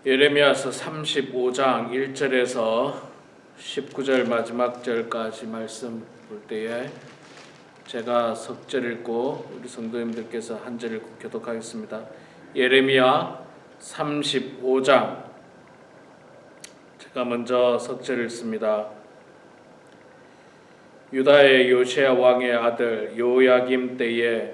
예레미야서 35장 1절에서 19절 마지막 절까지 말씀 볼 때에 제가 석절 읽고 우리 성도님들께서 한 절 읽고 교독하겠습니다. 예레미야 35장 제가 먼저 석절 읽습니다. 유다의 요시야 왕의 아들 요야김 때에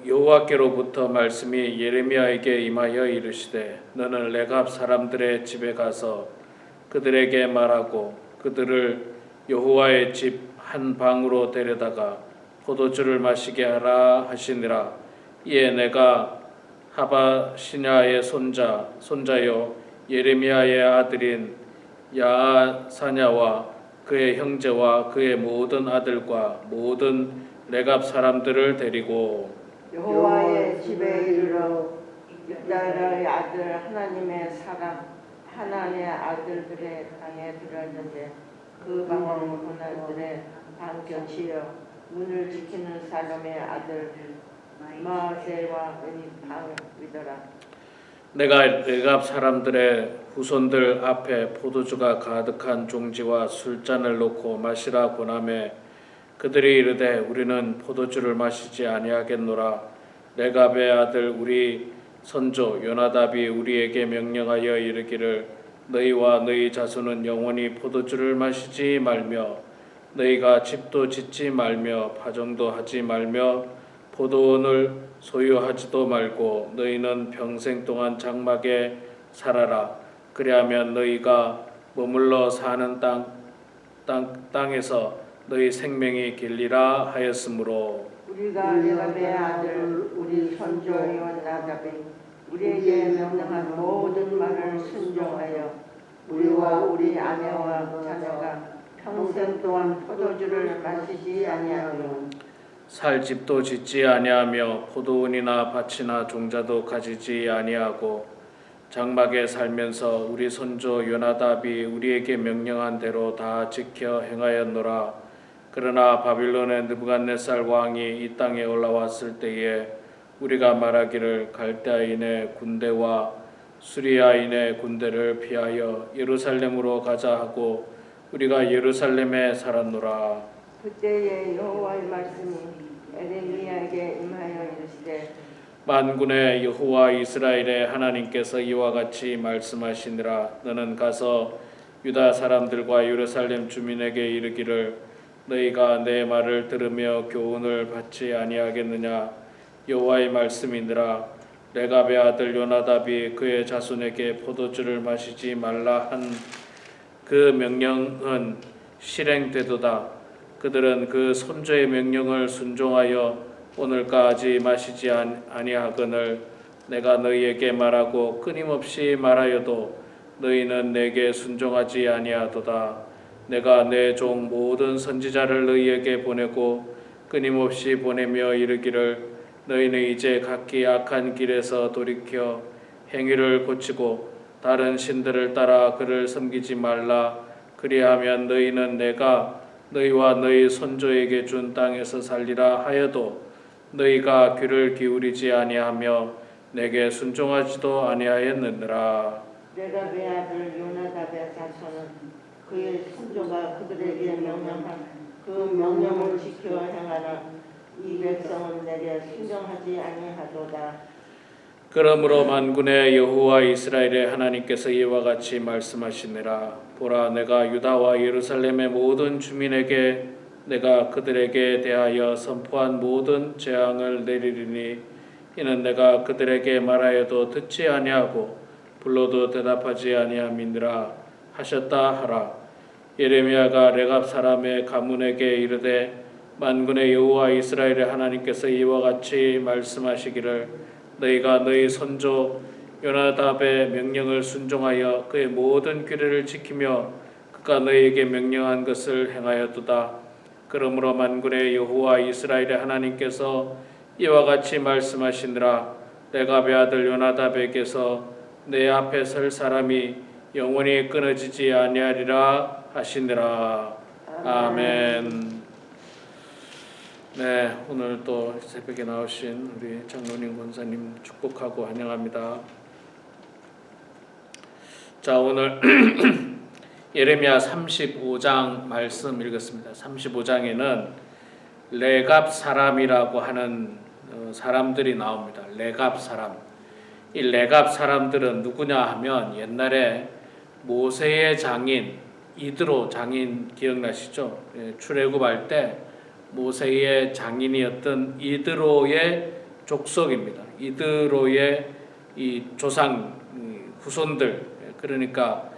여호와께로부터 말씀이 예레미야에게 임하여 이르시되 너는 레갑 사람들의 집에 가서 그들에게 말하고 그들을 여호와의 집 한 방으로 데려다가 포도주를 마시게 하라 하시니라. 이에 내가 하바시냐의 손자요 예레미야의 아들인 야사냐와 그의 형제와 그의 모든 아들과 모든 레갑 사람들을 데리고 여호와의 집에 이르러 유다의 아들 하나님의 사람 하나님의 아들들의 방에 들어갔는데 그 방은 문화들의 방 곁이여 문을 지키는 사람의 아들 마세와 방 위더라. 내가 레갑 사람들의 후손들 앞에 포도주가 가득한 종지와 술잔을 놓고 마시라 권하매 그들이 이르되 우리는 포도주를 마시지 아니하겠노라. 레갑의 아들 우리 선조 요나답이 우리에게 명령하여 이르기를 너희와 너희 자손은 영원히 포도주를 마시지 말며 너희가 집도 짓지 말며 파종도 하지 말며 포도원을 소유하지도 말고 너희는 평생 동안 장막에 살아라. 그리하면 너희가 머물러 사는 땅에서 너희 생명이 길리라 하였으므로 우리가 레갑의 아들 우리 선조 요나답이 우리에게 명령한 모든 말을 순종하여 우리와 우리 아내와 자녀가 평생 동안 포도주를 마시지 아니하며 살 집도 짓지 아니하며 포도원이나 밭이나 종자도 가지지 아니하고 장막에 살면서 우리 선조 요나답이 우리에게 명령한 대로 다 지켜 행하였노라. 그러나 바빌론의 느부갓네살 왕이 이 땅에 올라왔을 때에 우리가 말하기를 갈대아인의 군대와 수리아인의 군대를 피하여 예루살렘으로 가자 하고 우리가 예루살렘에 살았노라. 그때에 여호와의 말씀이 예레미야에게 임하여 이르시되 만군의 여호와 이스라엘의 하나님께서 이와 같이 말씀하시니라. 너는 가서 유다 사람들과 예루살렘 주민에게 이르기를 너희가 내 말을 들으며 교훈을 받지 아니하겠느냐. 여호와의 말씀이니라. 레갑의 아들 요나답이 그의 자손에게 포도주를 마시지 말라 한 그 명령은 실행되도다. 그들은 그 선조의 명령을 순종하여 오늘까지 마시지 아니하거늘 내가 너희에게 말하고 끊임없이 말하여도 너희는 내게 순종하지 아니하도다. 내가 내 종 모든 선지자를 너희에게 보내고 끊임없이 보내며 이르기를 너희는 이제 각기 악한 길에서 돌이켜 행위를 고치고 다른 신들을 따라 그를 섬기지 말라. 그리하면 너희는 내가 너희와 너희 선조에게 준 땅에서 살리라 하여도 너희가 귀를 기울이지 아니하며 내게 순종하지도 아니하였느니라. 레갑의 아들 요나답의 자손은 그의 선조가 그들에게 명령한 그 명령을 지켜 행하나 이 백성은 내게 순종하지 아니하도다. 그러므로 만군의 여호와 이스라엘의 하나님께서 이와 같이 말씀하시니라. 보라 내가 유다와 예루살렘의 모든 주민에게 내가 그들에게 대하여 선포한 모든 재앙을 내리리니 이는 내가 그들에게 말하여도 듣지 아니하고 불러도 대답하지 아니함이니라 하셨다 하라. 예레미야가 레갑 사람의 가문에게 이르되 만군의 여호와 이스라엘의 하나님께서 이와 같이 말씀하시기를 너희가 너희 선조 요나답의 명령을 순종하여 그의 모든 규례를 지키며 그가 너희에게 명령한 것을 행하였도다. 그러므로 만군의 여호와 이스라엘의 하나님께서 이와 같이 말씀하시니라. 레갑의 아들 요나답에게서 내 앞에 설 사람이 영원히 끊어지지 아니하리라 하시니라. 아멘. 네, 오늘 또 새벽에 나오신 우리 장로님 권사님 축복하고 환영합니다. 자, 오늘 예레미야 35장 말씀 읽었습니다. 35장에는 레갑 사람이라고 하는 사람들이 나옵니다. 레갑 사람. 이 레갑 사람들은 누구냐 하면 옛날에 모세의 장인 이드로 장인 기억나시죠? 출애굽할 때 모세의 장인이었던 이드로의 족속입니다. 이드로의 이 조상 후손들, 그러니까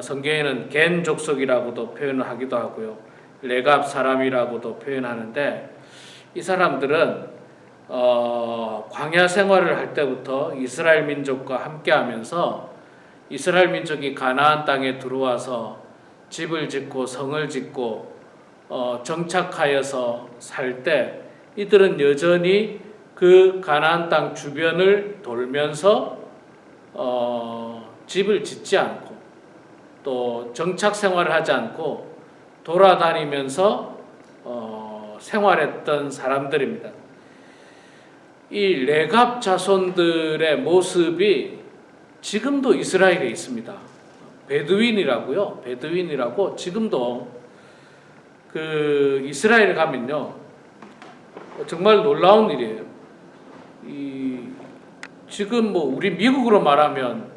성경에는 겐 족속이라고도 표현을 하기도 하고요. 레갑 사람이라고도 표현하는데, 이 사람들은 광야 생활을 할 때부터 이스라엘 민족과 함께하면서 이스라엘 민족이 가나안 땅에 들어와서 집을 짓고 성을 짓고 정착하여서 살 때 이들은 여전히 그 가나안 땅 주변을 돌면서 집을 짓지 않고 또 정착 생활을 하지 않고 돌아다니면서 생활했던 사람들입니다. 이 레갑 자손들의 모습이 지금도 이스라엘에 있습니다. 베두인이라고요. 베두인이라고 지금도 그 이스라엘에 가면요, 정말 놀라운 일이에요. 지금 뭐 우리 미국으로 말하면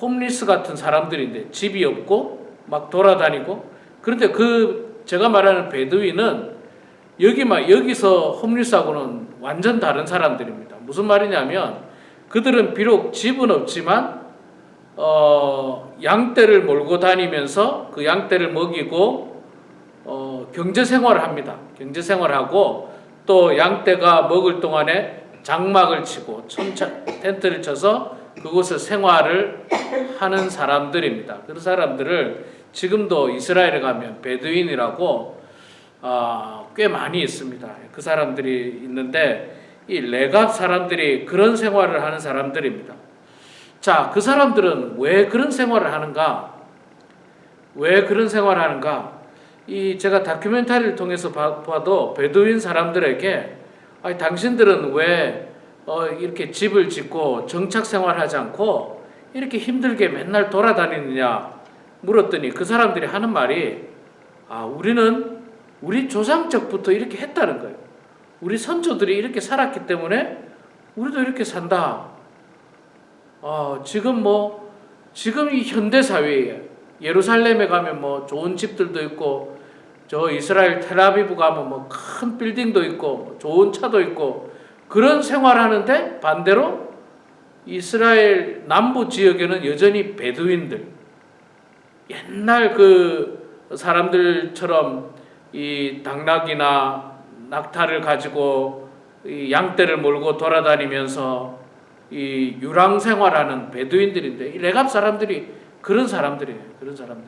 홈리스 같은 사람들인데 집이 없고 막 돌아다니고, 그런데 그 제가 말하는 베두인은 여기서 홈리스하고는 완전 다른 사람들입니다. 무슨 말이냐면 그들은 비록 집은 없지만 양떼를 몰고 다니면서 그 양떼를 먹이고 경제 생활을 합니다. 경제 생활하고 또 양떼가 먹을 동안에 장막을 치고 텐트를 쳐서 그곳에 생활을 하는 사람들입니다. 그런 사람들을 지금도 이스라엘에 가면 베두인이라고 꽤 많이 있습니다. 그 사람들이 있는데 이 레갑 사람들이 그런 생활을 하는 사람들입니다. 자, 그 사람들은 왜 그런 생활을 하는가? 왜 그런 생활을 하는가? 제가 다큐멘터리를 통해서 봐도 베두인 사람들에게 당신들은 왜 이렇게 집을 짓고 정착 생활하지 않고 이렇게 힘들게 맨날 돌아다니느냐 물었더니 그 사람들이 하는 말이 우리는 우리 조상적부터 이렇게 했다는 거예요. 우리 선조들이 이렇게 살았기 때문에 우리도 이렇게 산다. 지금 이 현대 사회에 예루살렘에 가면 뭐 좋은 집들도 있고, 저 이스라엘 텔아비브 가면 뭐 큰 빌딩도 있고 좋은 차도 있고 그런 생활하는데, 반대로 이스라엘 남부 지역에는 여전히 베두인들, 옛날 그 사람들처럼 이 당나귀나 낙타를 가지고 이 양떼를 몰고 돌아다니면서 이 유랑 생활하는 베두인들인데, 이 레갑 사람들이 그런 사람들이에요. 그런 사람들.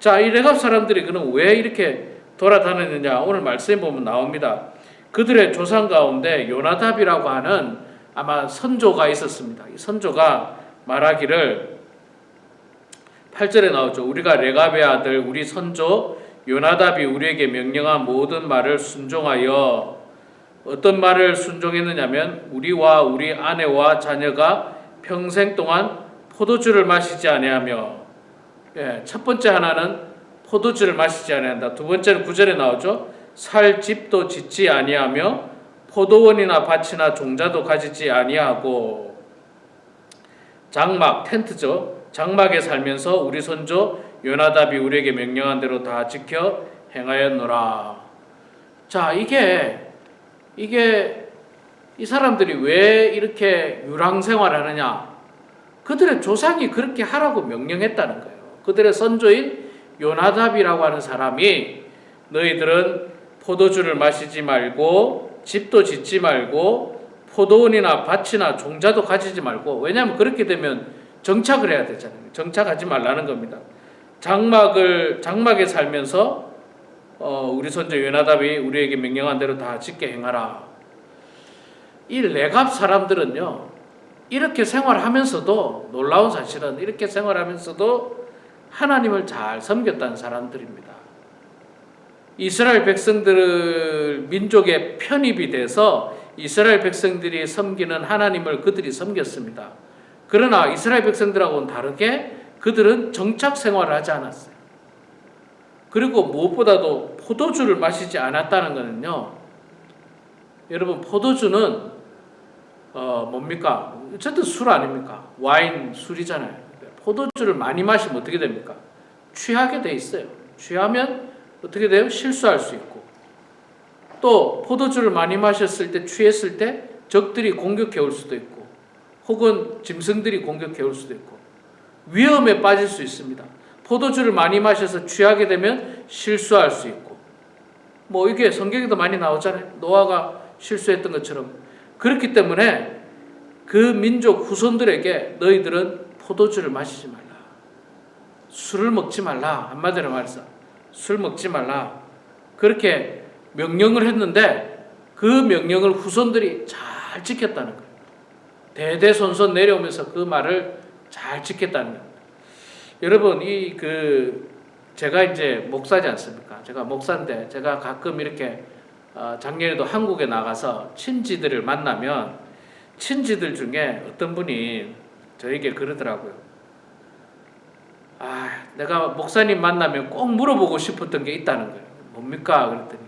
자, 이 레갑 사람들이 그럼 왜 이렇게 돌아다녔느냐? 오늘 말씀에 보면 나옵니다. 그들의 조상 가운데 요나답이라고 하는 아마 선조가 있었습니다. 이 선조가 말하기를 8절에 나오죠. 우리가 레갑의 아들 우리 선조 요나답이 우리에게 명령한 모든 말을 순종하여, 어떤 말을 순종했느냐면 우리와 우리 아내와 자녀가 평생 동안 포도주를 마시지 아니하며, 첫 번째 하나는 포도주를 마시지 아니한다. 두 번째는 9절에 나오죠. 살 집도 짓지 아니하며 포도원이나 밭이나 종자도 가지지 아니하고, 장막, 텐트죠. 장막에 살면서 우리 선조 요나답이 우리에게 명령한 대로 다 지켜 행하였노라. 자, 이게 이 사람들이 왜 이렇게 유랑 생활을 하느냐? 그들의 조상이 그렇게 하라고 명령했다는 거예요. 그들의 선조인 요나답이라고 하는 사람이 너희들은 포도주를 마시지 말고 집도 짓지 말고 포도원이나 밭이나 종자도 가지지 말고, 왜냐하면 그렇게 되면 정착을 해야 되잖아요. 정착하지 말라는 겁니다. 장막에 살면서 우리 선조 요나답이 우리에게 명령한 대로 다 짓게 행하라. 이 레갑 사람들은요, 이렇게 생활하면서도, 놀라운 사실은 이렇게 생활하면서도 하나님을 잘 섬겼다는 사람들입니다. 이스라엘 백성들 민족에 편입이 돼서 이스라엘 백성들이 섬기는 하나님을 그들이 섬겼습니다. 그러나 이스라엘 백성들하고는 다르게 그들은 정착 생활을 하지 않았어요. 그리고 무엇보다도 포도주를 마시지 않았다는 것은요, 여러분, 포도주는 뭡니까? 어쨌든 술 아닙니까? 와인, 술이잖아요. 포도주를 많이 마시면 어떻게 됩니까? 취하게 돼 있어요. 취하면 어떻게 돼요? 실수할 수 있고, 또 포도주를 많이 마셨을 때, 취했을 때 적들이 공격해 올 수도 있고, 혹은 짐승들이 공격해 올 수도 있고, 위험에 빠질 수 있습니다. 포도주를 많이 마셔서 취하게 되면 실수할 수 있고, 뭐 이게 성경에도 많이 나오잖아요. 노아가 실수했던 것처럼. 그렇기 때문에 그 민족 후손들에게 너희들은 포도주를 마시지 말라, 술을 먹지 말라, 한마디로 말해서 술 먹지 말라, 그렇게 명령을 했는데 그 명령을 후손들이 잘 지켰다는 거예요. 대대손손 내려오면서 그 말을 잘 지켰다는 거예요. 여러분, 제가 이제 목사지 않습니까? 제가 목사인데 제가 가끔 이렇게 작년에도 한국에 나가서 친지들을 만나면 친지들 중에 어떤 분이 저에게 그러더라고요. 내가 목사님 만나면 꼭 물어보고 싶었던 게 있다는 거예요. 뭡니까? 그랬더니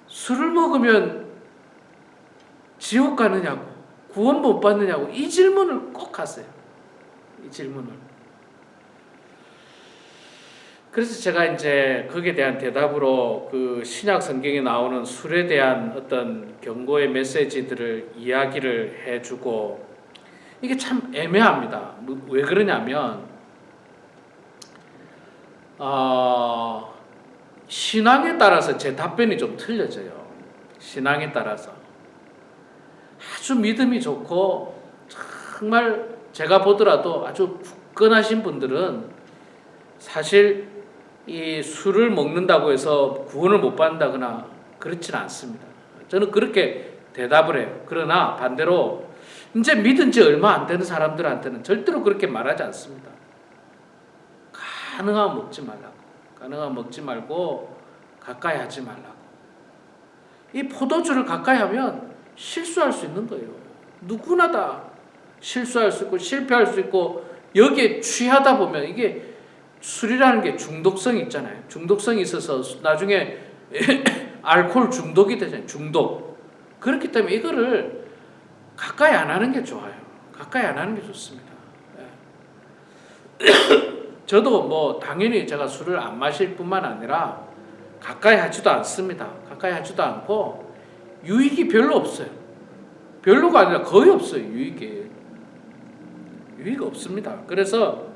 술을 먹으면 지옥 가느냐고, 구원 못 받느냐고, 이 질문을 꼭 하세요. 이 질문을. 그래서 제가 이제 거기에 대한 대답으로 그 신약 성경에 나오는 술에 대한 어떤 경고의 메시지들을 이야기를 해주고, 이게 참 애매합니다. 왜 그러냐면 신앙에 따라서 제 답변이 좀 틀려져요. 신앙에 따라서 아주 믿음이 좋고 정말 제가 보더라도 아주 굳건하신 분들은 사실 이 술을 먹는다고 해서 구원을 못 받는다거나 그렇지는 않습니다. 저는 그렇게 대답을 해요. 그러나 반대로 이제 믿은 지 얼마 안 되는 사람들한테는 절대로 그렇게 말하지 않습니다. 가능하면 먹지 말라고. 가능하면 먹지 말고 가까이 하지 말라고. 이 포도주를 가까이 하면 실수할 수 있는 거예요. 누구나 다 실수할 수 있고 실패할 수 있고, 여기에 취하다 보면 이게 술이라는 게 중독성이 있잖아요. 중독성이 있어서 나중에 알코올 중독이 되잖아요. 중독. 그렇기 때문에 이거를 가까이 안 하는 게 좋아요. 가까이 안 하는 게 좋습니다. 저도 뭐 당연히 제가 술을 안 마실 뿐만 아니라 가까이 하지도 않습니다. 가까이 하지도 않고 유익이 별로 없어요. 별로가 아니라 거의 없어요. 유익이 없습니다. 그래서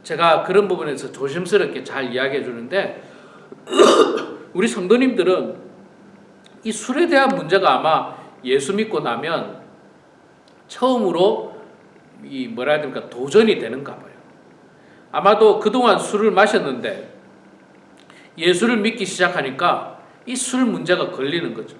제가 그런 부분에서 조심스럽게 잘 이야기해 주는데 우리 성도님들은 이 술에 대한 문제가 아마 예수 믿고 나면 처음으로 이 뭐라 해야 됩니까? 도전이 되는가 봐요. 아마도 그동안 술을 마셨는데 예수를 믿기 시작하니까 이 술 문제가 걸리는 거죠.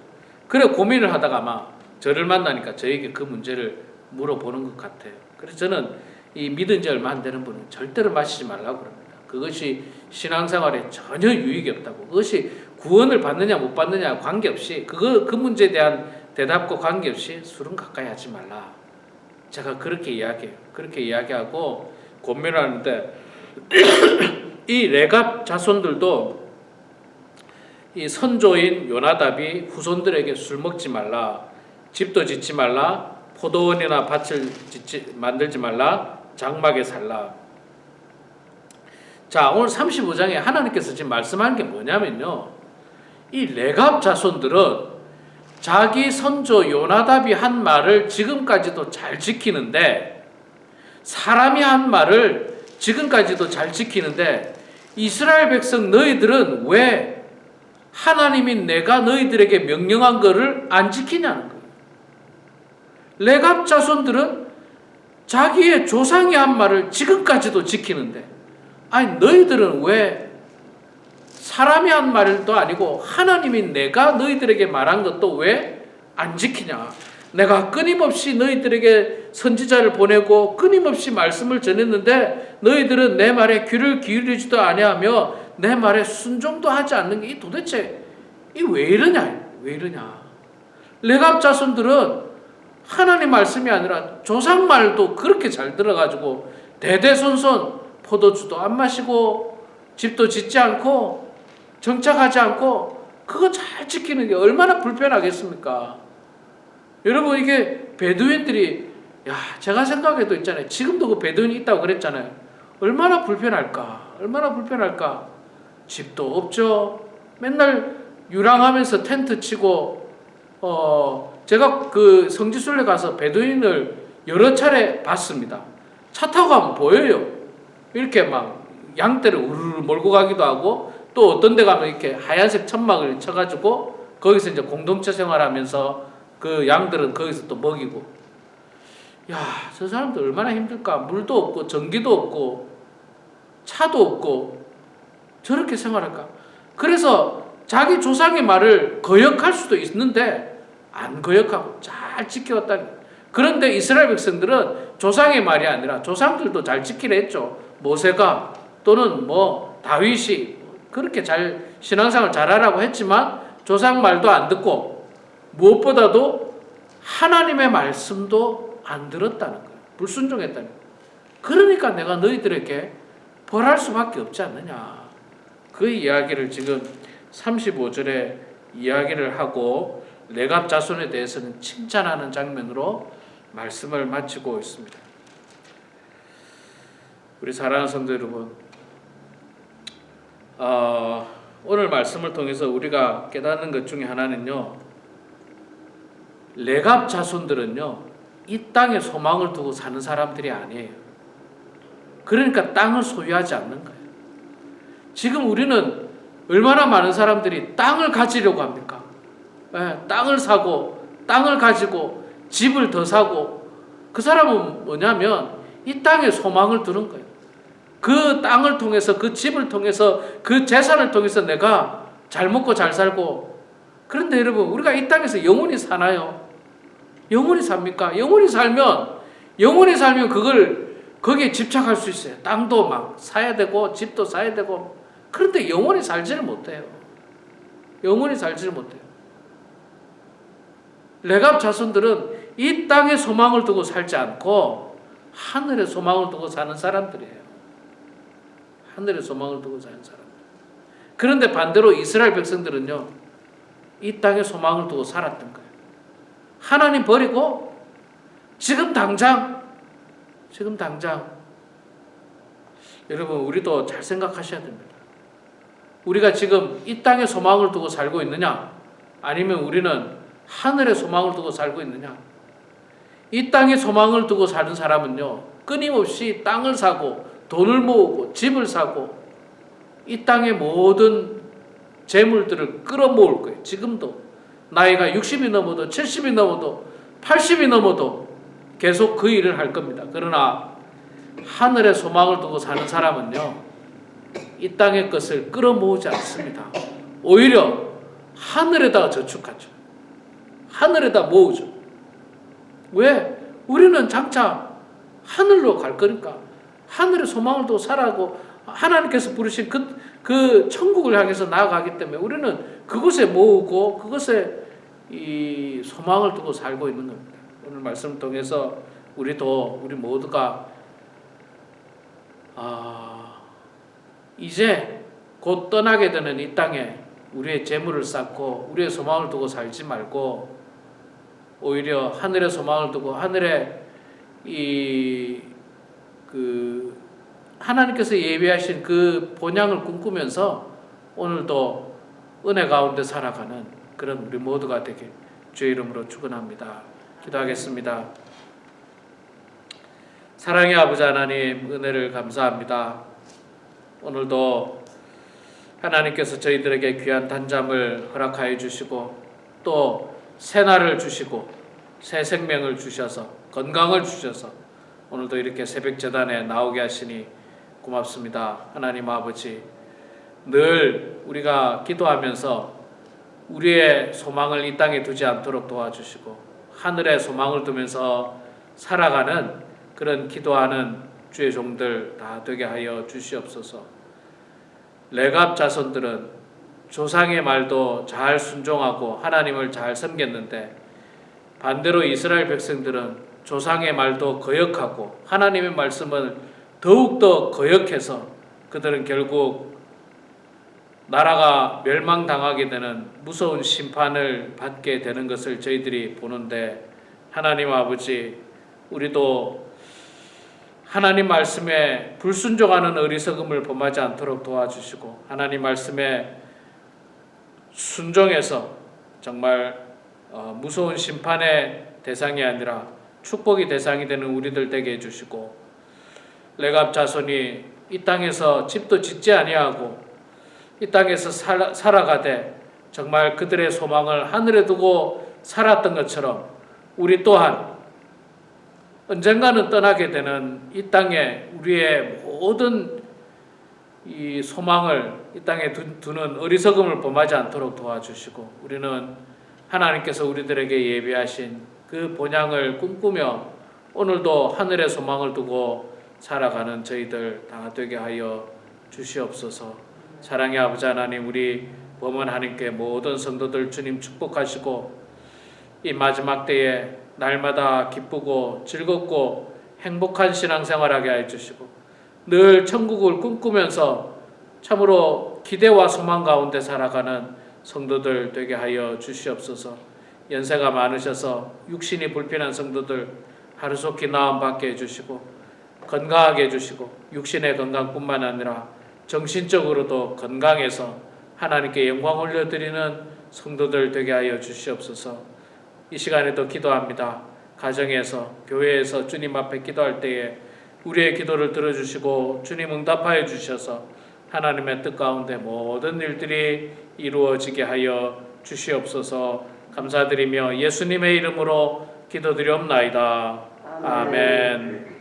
그래 고민을 하다가 아마 저를 만나니까 저에게 그 문제를 물어보는 것 같아요. 그래서 저는 이 믿은 지 얼마 안 되는 분은 절대로 마시지 말라고 그럽니다. 그것이 신앙생활에 전혀 유익이 없다고. 그것이 구원을 받느냐 못 받느냐 관계없이, 그 문제에 대한 대답과 관계없이 술은 가까이 하지 말라. 제가 그렇게 이야기해요. 그렇게 이야기하고 권면을 하는데 이 레갑 자손들도 이 선조인 요나답이 후손들에게 술 먹지 말라, 집도 짓지 말라, 포도원이나 밭을 만들지 말라, 장막에 살라. 자, 오늘 35장에 하나님께서 지금 말씀하는 게 뭐냐면요, 이 레갑 자손들은 자기 선조 요나답이 한 말을 지금까지도 잘 지키는데, 사람이 한 말을 지금까지도 잘 지키는데, 이스라엘 백성 너희들은 왜 하나님이 내가 너희들에게 명령한 것을 안 지키냐는 거예요. 레갑 자손들은 자기의 조상이 한 말을 지금까지도 지키는데, 아니 너희들은 왜 사람이 한 말도 아니고 하나님이 내가 너희들에게 말한 것도 왜 안 지키냐. 내가 끊임없이 너희들에게 선지자를 보내고 끊임없이 말씀을 전했는데 너희들은 내 말에 귀를 기울이지도 아니하며 내 말에 순종도 하지 않는 게 도대체 왜 이러냐. 왜 이러냐. 레갑 자손들은 하나님 말씀이 아니라 조상 말도 그렇게 잘 들어가지고 대대손손 포도주도 안 마시고 집도 짓지 않고 정착하지 않고 그거 잘 지키는 게 얼마나 불편하겠습니까? 여러분 이게 베두인들이 제가 생각해도 있잖아요. 지금도 그 베두인이 있다고 그랬잖아요. 얼마나 불편할까? 얼마나 불편할까? 집도 없죠. 맨날 유랑하면서 텐트 치고 제가 그 성지순례 가서 베두인을 여러 차례 봤습니다. 차 타고 가면 보여요. 이렇게 막 양떼를 우르르 몰고 가기도 하고 또 어떤 데 가면 이렇게 하얀색 천막을 쳐가지고 거기서 이제 공동체 생활하면서 그 양들은 거기서 또 먹이고. 저 사람들 얼마나 힘들까? 물도 없고 전기도 없고 차도 없고 저렇게 생활할까? 그래서 자기 조상의 말을 거역할 수도 있는데 안 거역하고 잘 지켜왔다는 거예요. 그런데 이스라엘 백성들은 조상의 말이 아니라 조상들도 잘 지키려 했죠. 모세가 또는 다윗이 그렇게 잘 신앙생활 잘하라고 했지만 조상 말도 안 듣고 무엇보다도 하나님의 말씀도 안 들었다는 거예요. 불순종했다는 거예요. 그러니까 내가 너희들에게 벌할 수밖에 없지 않느냐. 그 이야기를 지금 35절에 이야기를 하고 레갑 자손에 대해서는 칭찬하는 장면으로 말씀을 마치고 있습니다. 우리 사랑하는 성도 여러분, 오늘 말씀을 통해서 우리가 깨닫는 것 중에 하나는요, 레갑 자손들은요 이 땅에 소망을 두고 사는 사람들이 아니에요. 그러니까 땅을 소유하지 않는 거예요. 지금 우리는 얼마나 많은 사람들이 땅을 가지려고 합니까? 땅을 사고 땅을 가지고 집을 더 사고, 그 사람은 뭐냐면 이 땅에 소망을 두는 거예요. 그 땅을 통해서, 그 집을 통해서, 그 재산을 통해서 내가 잘 먹고 잘 살고. 그런데 여러분, 우리가 이 땅에서 영원히 사나요? 영원히 삽니까? 영원히 살면 그걸 거기에 집착할 수 있어요. 땅도 막 사야 되고 집도 사야 되고. 그런데 영원히 살지를 못해요. 영원히 살지를 못해요. 레갑 자손들은 이 땅에 소망을 두고 살지 않고 하늘에 소망을 두고 사는 사람들이에요. 하늘에 소망을 두고 사는 사람들. 그런데 반대로 이스라엘 백성들은요, 이 땅에 소망을 두고 살았던 거예요. 하나님 버리고 지금 당장 여러분, 우리도 잘 생각하셔야 됩니다. 우리가 지금 이 땅에 소망을 두고 살고 있느냐, 아니면 우리는 하늘에 소망을 두고 살고 있느냐. 이 땅에 소망을 두고 사는 사람은요, 끊임없이 땅을 사고 돈을 모으고 집을 사고 이 땅의 모든 재물들을 끌어모을 거예요. 지금도 나이가 60이 넘어도 70이 넘어도 80이 넘어도 계속 그 일을 할 겁니다. 그러나 하늘에 소망을 두고 사는 사람은요, 이 땅의 것을 끌어모으지 않습니다. 오히려 하늘에다가 저축하죠. 하늘에다 모으죠. 왜? 우리는 장차 하늘로 갈 거니까. 하늘에 소망을 두고 살아고 하나님께서 부르신 그 천국을 향해서 나아가기 때문에 우리는 그곳에 모으고 그것에 이 소망을 두고 살고 있는 겁니다. 오늘 말씀을 통해서 우리 모두가 이제 곧 떠나게 되는 이 땅에 우리의 재물을 쌓고 우리의 소망을 두고 살지 말고 오히려 하늘에 소망을 두고 하늘에 하나님께서 예비하신 그 본향을 꿈꾸면서 오늘도 은혜 가운데 살아가는 그런 우리 모두가 되길 주의 이름으로 축원합니다. 기도하겠습니다. 사랑의 아버지 하나님, 은혜를 감사합니다. 오늘도 하나님께서 저희들에게 귀한 단잠을 허락하여 주시고 또 새날을 주시고 새 생명을 주셔서 건강을 주셔서 오늘도 이렇게 새벽 제단에 나오게 하시니 고맙습니다. 하나님 아버지, 늘 우리가 기도하면서 우리의 소망을 이 땅에 두지 않도록 도와주시고 하늘에 소망을 두면서 살아가는 그런 기도하는 주의 종들 다 되게 하여 주시옵소서. 레갑 자손들은 조상의 말도 잘 순종하고 하나님을 잘 섬겼는데 반대로 이스라엘 백성들은 조상의 말도 거역하고 하나님의 말씀을 더욱더 거역해서 그들은 결국 나라가 멸망당하게 되는 무서운 심판을 받게 되는 것을 저희들이 보는데, 하나님 아버지, 우리도 하나님 말씀에 불순종하는 어리석음을 범하지 않도록 도와주시고, 하나님 말씀에 순종해서 정말 무서운 심판의 대상이 아니라 축복의 대상이 되는 우리들 되게 해주시고, 레갑 자손이 이 땅에서 집도 짓지 아니하고 이 땅에서 살아가되 정말 그들의 소망을 하늘에 두고 살았던 것처럼 우리 또한 언젠가는 떠나게 되는 이 땅에 우리의 모든 이 소망을 이 땅에 두는 어리석음을 범하지 않도록 도와주시고, 우리는 하나님께서 우리들에게 예비하신 그 본향을 꿈꾸며 오늘도 하늘의 소망을 두고 살아가는 저희들 다 되게 하여 주시옵소서. 사랑의 아버지 하나님, 우리 범은 하나님께 모든 성도들 주님 축복하시고, 이 마지막 때에 날마다 기쁘고 즐겁고 행복한 신앙생활하게 하여 주시고, 늘 천국을 꿈꾸면서 참으로 기대와 소망 가운데 살아가는 성도들 되게 하여 주시옵소서. 연세가 많으셔서 육신이 불편한 성도들 하루속히 나음 받게 해주시고, 건강하게 해주시고, 육신의 건강뿐만 아니라 정신적으로도 건강해서 하나님께 영광 올려드리는 성도들 되게 하여 주시옵소서. 이 시간에도 기도합니다. 가정에서, 교회에서 주님 앞에 기도할 때에 우리의 기도를 들어주시고 주님 응답하여 주셔서 하나님의 뜻 가운데 모든 일들이 이루어지게 하여 주시옵소서. 감사드리며 예수님의 이름으로 기도드리옵나이다. 아멘.